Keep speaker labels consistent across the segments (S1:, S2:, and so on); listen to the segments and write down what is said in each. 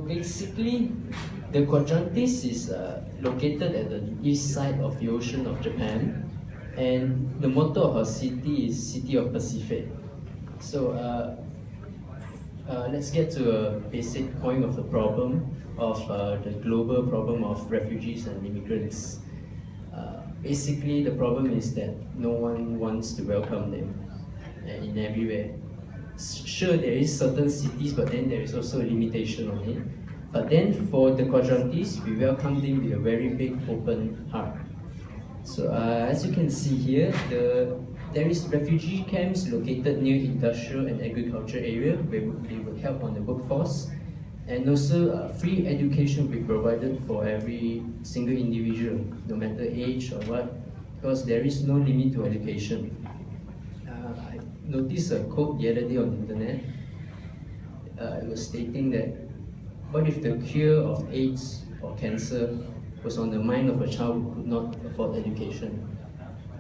S1: basically, the Quadrantis is located at the east side of the ocean of Japan, and the motto of our city is City of Pacific. So let's get to a basic point of the problem of the global problem of refugees and immigrants. Basically, the problem is that no one wants to welcome them in everywhere. Sure, there is certain cities, but then there is also a limitation on it. But then for the Quadrantis, we welcome them with a very big open heart. So as you can see here, there is refugee camps located near industrial and agriculture area where they would help on the workforce. And also free education will be provided for every single individual, no matter age or what, because there is no limit to education. I noticed a quote the other day on the internet. It was stating that, what if the cure of AIDS or cancer was on the mind of a child who could not afford education?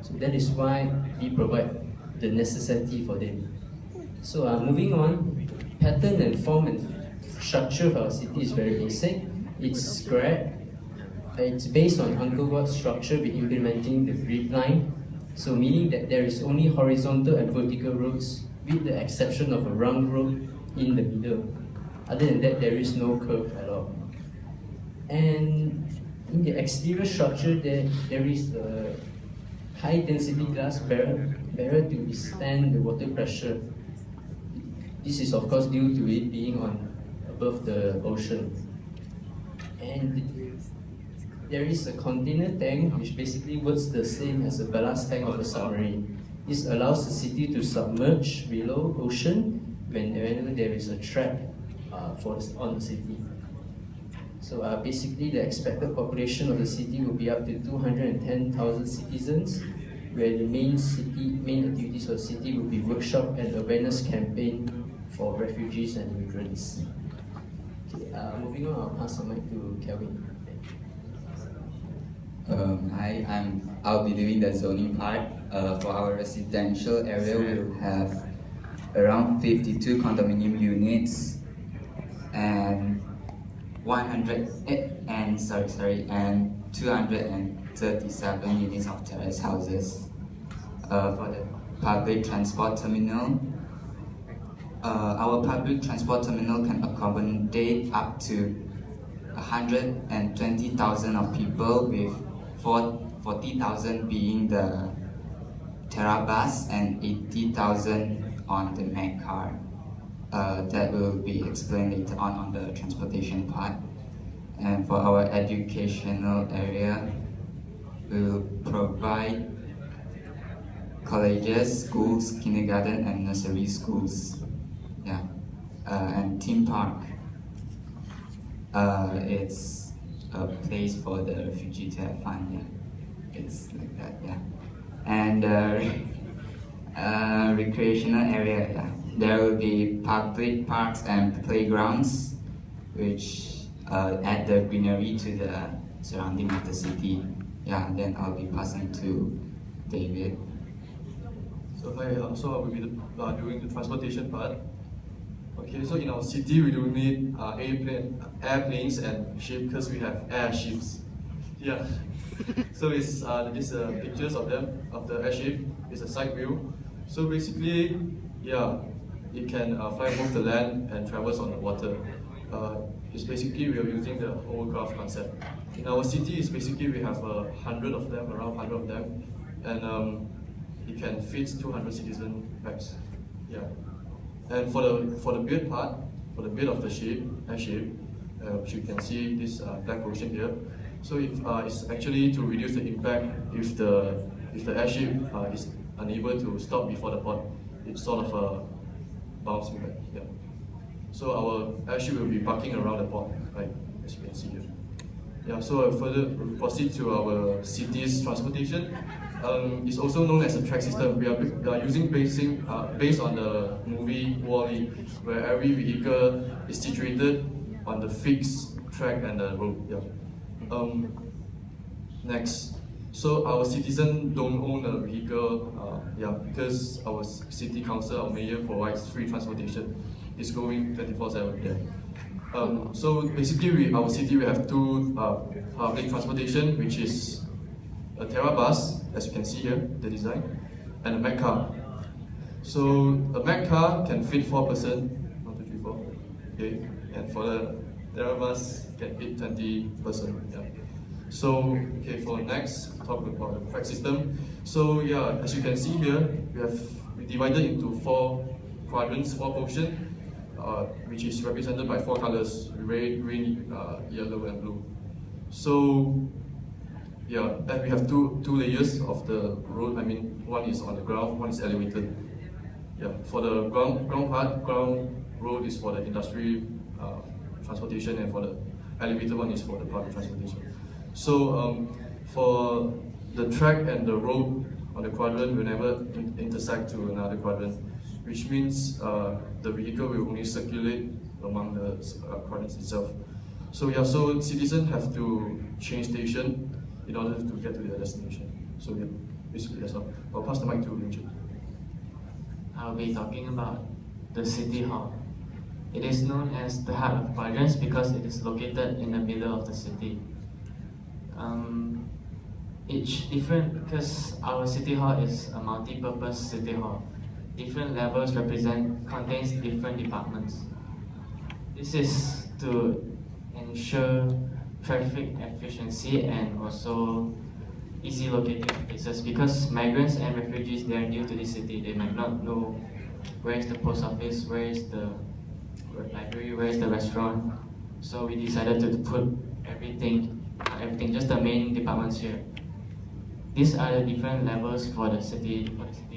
S1: So that is why we provide the necessity for them. So moving on, pattern and form and structure of our city is very basic. It's square. It's based on Angkor Wat structure with implementing the grid line. So meaning that there is only horizontal and vertical roads with the exception of a round road in the middle. Other than that, there is no curve at all. And in the exterior structure, there is a high density glass barrier to withstand the water pressure. This is of course due to it being above the ocean. And there is a container tank which basically works the same as a ballast tank of a submarine. This allows the city to submerge below ocean whenever there is a threat on the city. So basically the expected population of the city will be up to 210,000 citizens, where the main activities of the city will be workshop and awareness campaign for refugees and immigrants. Okay, moving on, I'll pass the mic to Kelvin.
S2: I'll be doing the zoning part. For our residential area, we'll have around 52 condominium units and 237 units of terrace houses. For the public transport terminal, our public transport terminal can accommodate up to 120,000 of people, with 40,000 being the Terabus and 80,000 on the Mag car. That will be explained later on the transportation part. And for our educational area, we will provide colleges, schools, kindergarten and nursery schools. Yeah, and theme park. It's a place for the refugee to have fun. Yeah, it's like that. Yeah, and recreational area. Yeah, there will be public parks and playgrounds, which add the greenery to the surrounding of the city. Yeah, and then I'll be passing to David.
S3: So hi, so I will be doing the transportation part. Okay, so in our city we do need airplanes and ships, because we have airships. Yeah. So it's these pictures of them, of the airship. It's a side view. So basically, yeah, it can fly above the land and travels on the water. It's basically we are using the hovercraft concept. In our city, it's basically we have 100 of them, around 100 of them, and it can fit 200 citizen packs. Yeah. And for the build part, for the build of the airship, which you can see this black ocean here. So it's actually to reduce the impact if the airship is unable to stop before the port. It's sort of bouncing back. Yeah. So our airship will be parking around the port, right, as you can see here. Yeah. So further proceed to our city's transportation. It's also known as a track system. We are using based on the movie WALL-E, where every vehicle is situated on the fixed track and the road. Yeah. Next, so our citizens don't own a vehicle, because our city council, our mayor provides free transportation. It's going 24/7. Yeah. So basically, our city we have two public transportation, which is a Terabus, as you can see here, the design, and a Mac car. So a Mac car can fit 4%, 1, 2, 3, 4, okay, and for the Terabus can fit 20%. Yeah. So okay, for next, talk about the track system. So yeah, as you can see here, we divided into 4 quadrants, 4 portions, which is represented by 4 colors: red, green, yellow, and blue. So yeah, and we have two layers of the road. I mean, one is on the ground, one is elevated. Yeah, for the ground part, ground road is for the industry transportation, and for the elevated one is for the public transportation. So for the track and the road on the quadrant will never intersect to another quadrant, which means the vehicle will only circulate among the quadrants itself. So yeah, so citizens have to change station in order to get to their destination. So yeah, basically that's all. I'll pass the mic to Richard.
S4: I'll be talking about the City Hall. It is known as the heart of quadrants because it is located in the middle of the city. Each different, because our City Hall is a multi-purpose City Hall. Different levels contains different departments. This is to ensure traffic efficiency and also easy locating places, because migrants and refugees, they are new to this city. They might not know where is the post office, where is the library, where is the restaurant. So we decided to put everything, just the main departments here. These are the different levels for the city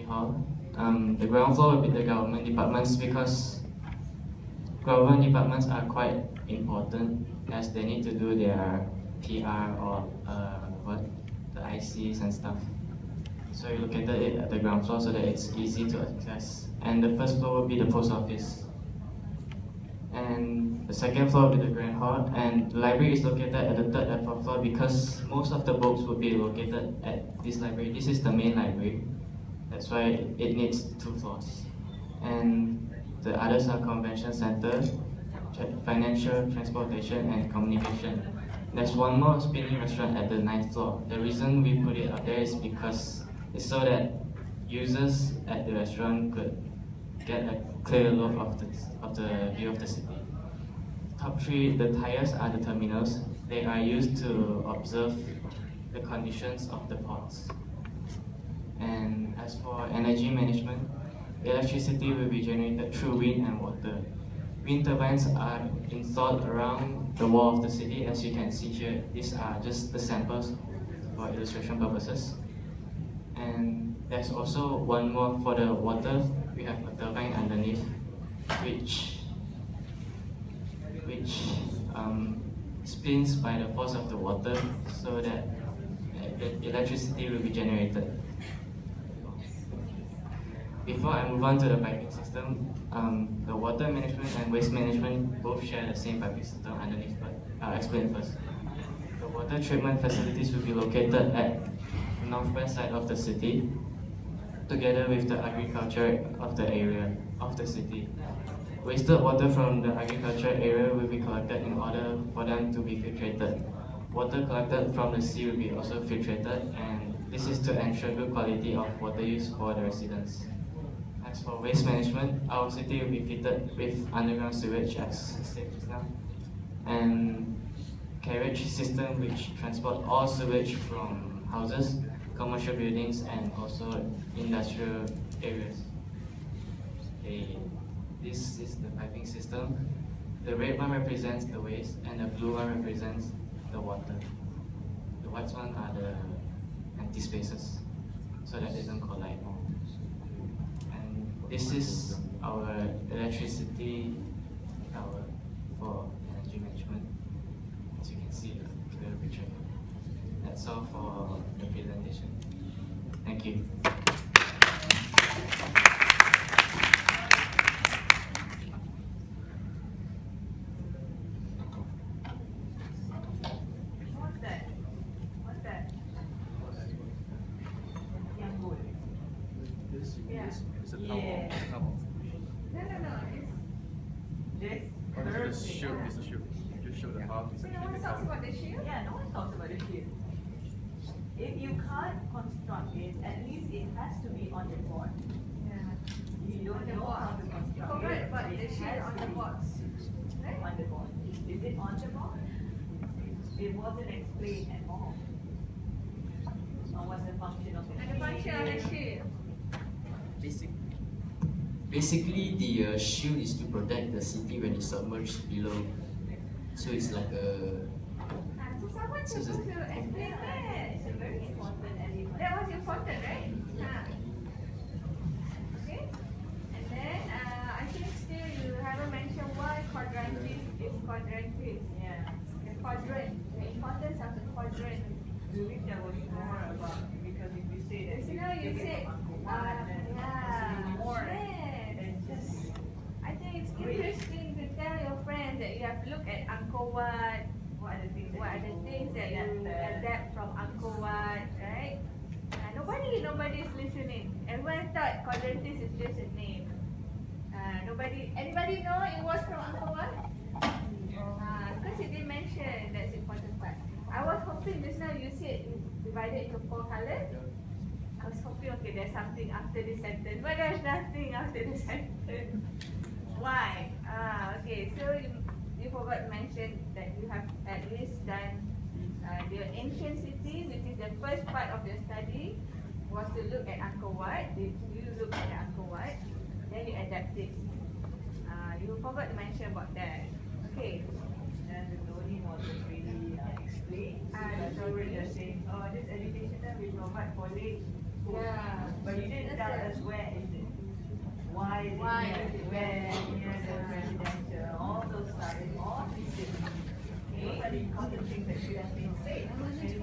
S4: hall. The ground floor will be the government departments, because government departments are quite important as they need to do their PR or the ICs and stuff. So we located it at the ground floor so that it's easy to access. And the first floor will be the post office. And the second floor will be the grand hall. And the library is located at the 3rd and 4th floor because most of the books will be located at this library. This is the main library. That's why it needs 2 floors. And the others are convention center, financial, transportation, and communication. There's one more spinning restaurant at the 9th floor. The reason we put it up there is because it's so that users at the restaurant could get a clear look of the view of the city. Top 3, the tires are the terminals. They are used to observe the conditions of the ports. And as for energy management, electricity will be generated through wind and water. Wind turbines are installed around the wall of the city. As you can see here, these are just the samples for illustration purposes. And there's also one more for the water. We have a turbine underneath, which spins by the force of the water so that the electricity will be generated. Before I move on to the piping system, the water management and waste management both share the same piping system underneath, but I'll explain first. The water treatment facilities will be located at the northwest side of the city, together with the agriculture of the area of the city. Wasted water from the agriculture area will be collected in order for them to be filtrated. Water collected from the sea will be also filtrated, and this is to ensure good quality of water use for the residents. As for waste management, our city will be fitted with underground sewage, as said just now, and carriage system which transport all sewage from houses, commercial buildings, and also industrial areas. This is the piping system. The red one represents the waste, and the blue one represents the water. The white one are the empty spaces, so that they don't collide. And this is our electricity tower for energy management. As you can see, a clear picture. That's all for the presentation. Thank you.
S3: It's a towel.
S5: No. It's
S3: Or is it a shoe? It's a shoe. half is
S5: So no one talks about the shield?
S6: Yeah, no one talks about the shield. If you can't construct it, at least it has to be on the board.
S5: Yeah.
S6: You don't know how to
S5: You
S6: construct
S5: forgot
S6: it.
S5: about
S6: It
S5: the shield
S6: has
S5: on
S6: to
S5: the
S6: be
S5: box. Right?
S6: On the board. Is it on the board? It wasn't explained at all. Or what's the function of the
S5: And the function of the shield.
S1: Basically, the shield is to protect the city when it's submerged below. So it's like a.
S5: So someone's
S1: So
S5: supposed
S1: it's-
S5: to explain that.
S6: It's a very important element.
S5: That was important, right? Okay. And then I think still you haven't mentioned why quadrantis is quadrantis.
S6: Yeah.
S5: The quadrant, the importance of the quadrant.
S6: You wish there was more about, because if you say that
S5: So now you
S6: take it
S5: said,
S6: from Uncle Wat, then
S5: yeah,
S6: more
S5: yes.
S6: than just
S5: I think it's interesting to tell your friends that you have looked at Angkor Wat.
S6: what are the things
S5: What are the things that you
S6: adapted.
S5: adapt from Angkor Wat, right? Nobody is listening. Everyone thought quadrantis is just a name. Anybody know it was from Angkor Wat? Because it didn't mention that's the important part. I was hoping just now you said you divided into 4 colors. I was hoping, okay, there's something after this sentence, but there's nothing after this sentence. Why? Okay, so you forgot to mention that you have at least done the ancient city, which is the first part of your study, was to look at Angkor Wat. You look at Angkor Wat, then you adapt it. You forgot to mention about that. Okay.
S6: And the zoning wasn't really explained. So we were just saying, oh, this education that we provide for late.
S5: Yeah.
S6: But you didn't tell us where is it. Why is it
S5: Why
S6: here?
S5: is it
S6: Where
S5: there?
S6: near the residential? All those stuff is all missing. Those are the important things that should have been said. And